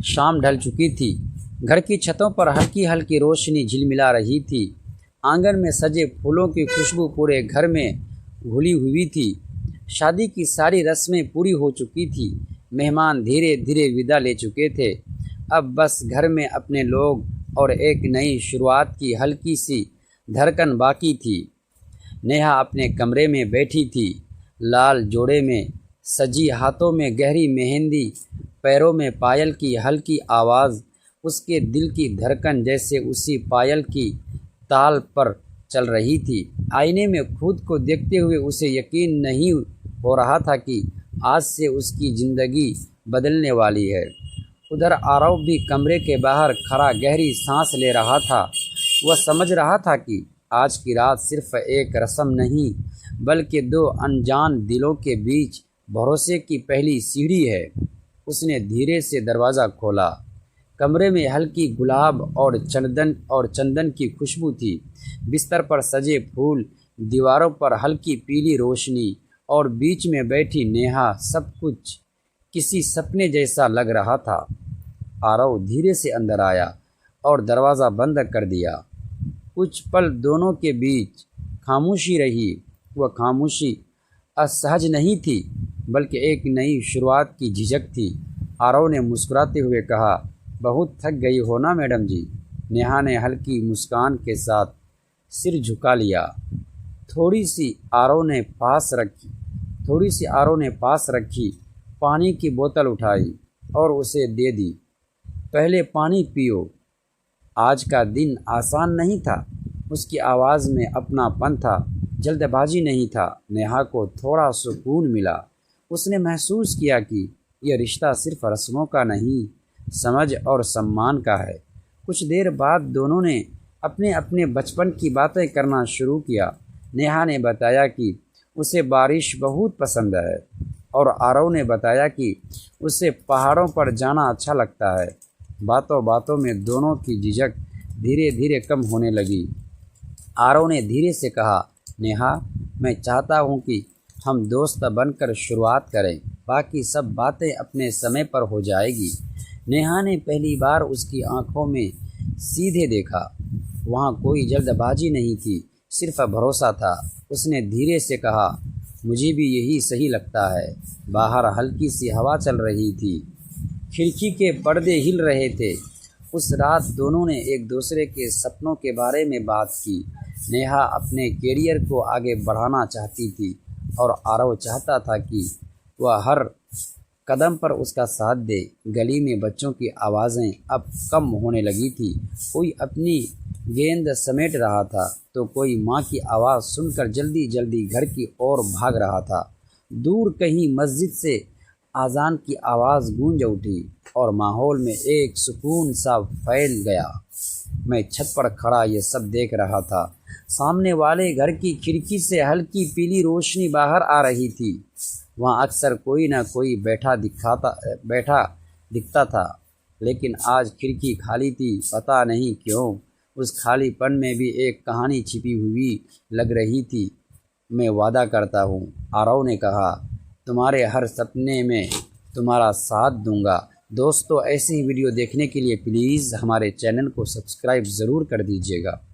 शाम ढल चुकी थी। घर की छतों पर हल्की हल्की रोशनी झिलमिला रही थी। आंगन में सजे फूलों की खुशबू पूरे घर में घुली हुई थी। शादी की सारी रस्में पूरी हो चुकी थी। मेहमान धीरे धीरे विदा ले चुके थे। अब बस घर में अपने लोग और एक नई शुरुआत की हल्की सी धड़कन बाकी थी। नेहा अपने कमरे में बैठी थी, लाल जोड़े में सजी, हाथों में गहरी मेहंदी, पैरों में पायल की हल्की आवाज़। उसके दिल की धड़कन जैसे उसी पायल की ताल पर चल रही थी। आईने में खुद को देखते हुए उसे यकीन नहीं हो रहा था कि आज से उसकी ज़िंदगी बदलने वाली है। उधर आरव भी कमरे के बाहर खड़ा गहरी सांस ले रहा था। वह समझ रहा था कि आज की रात सिर्फ एक रस्म नहीं, बल्कि दो अनजान दिलों के बीच भरोसे की पहली सीढ़ी है। उसने धीरे से दरवाज़ा खोला। कमरे में हल्की गुलाब और चंदन की खुशबू थी। बिस्तर पर सजे फूल, दीवारों पर हल्की पीली रोशनी और बीच में बैठी नेहा, सब कुछ किसी सपने जैसा लग रहा था। आरव धीरे से अंदर आया और दरवाज़ा बंद कर दिया। कुछ पल दोनों के बीच खामोशी रही। वह खामोशी असहज नहीं थी, बल्कि एक नई शुरुआत की झिझक थी। आरव ने मुस्कुराते हुए कहा, बहुत थक गई हो ना मैडम जी। नेहा ने हल्की मुस्कान के साथ सिर झुका लिया। थोड़ी सी आरव ने पास रखी पानी की बोतल उठाई और उसे दे दी। पहले पानी पियो। आज का दिन आसान नहीं था। उसकी आवाज़ में अपनापन था, जल्दबाजी नहीं था। नेहा को थोड़ा सुकून मिला। उसने महसूस किया कि यह रिश्ता सिर्फ रस्मों का नहीं, समझ और सम्मान का है। कुछ देर बाद दोनों ने अपने अपने बचपन की बातें करना शुरू किया। नेहा ने बताया कि उसे बारिश बहुत पसंद है और आरव ने बताया कि उसे पहाड़ों पर जाना अच्छा लगता है। बातों बातों में दोनों की झिझक धीरे धीरे कम होने लगी। आरव ने धीरे से कहा, नेहा, मैं चाहता हूँ कि हम दोस्त बनकर शुरुआत करें। बाकी सब बातें अपने समय पर हो जाएगी। नेहा ने पहली बार उसकी आंखों में सीधे देखा। वहाँ कोई जल्दबाजी नहीं थी, सिर्फ भरोसा था। उसने धीरे से कहा, मुझे भी यही सही लगता है। बाहर हल्की सी हवा चल रही थी, खिड़की के पर्दे हिल रहे थे। उस रात दोनों ने एक दूसरे के सपनों के बारे में बात की। नेहा अपने कैरियर को आगे बढ़ाना चाहती थी और आरव चाहता था कि वह हर कदम पर उसका साथ दे। गली में बच्चों की आवाज़ें अब कम होने लगी थी। कोई अपनी गेंद समेट रहा था तो कोई माँ की आवाज़ सुनकर जल्दी जल्दी घर की ओर भाग रहा था। दूर कहीं मस्जिद से आज़ान की आवाज़ गूंज उठी और माहौल में एक सुकून सा फैल गया। मैं छत पर खड़ा ये सब देख रहा था। सामने वाले घर की खिड़की से हल्की पीली रोशनी बाहर आ रही थी। वहाँ अक्सर कोई ना कोई बैठा दिखता था, लेकिन आज खिड़की खाली थी। पता नहीं क्यों उस खालीपन में भी एक कहानी छिपी हुई लग रही थी। मैं वादा करता हूँ, आरव ने कहा, तुम्हारे हर सपने में तुम्हारा साथ दूंगा। दोस्तों, ऐसी ही वीडियो देखने के लिए प्लीज़ हमारे चैनल को सब्सक्राइब ज़रूर कर दीजिएगा।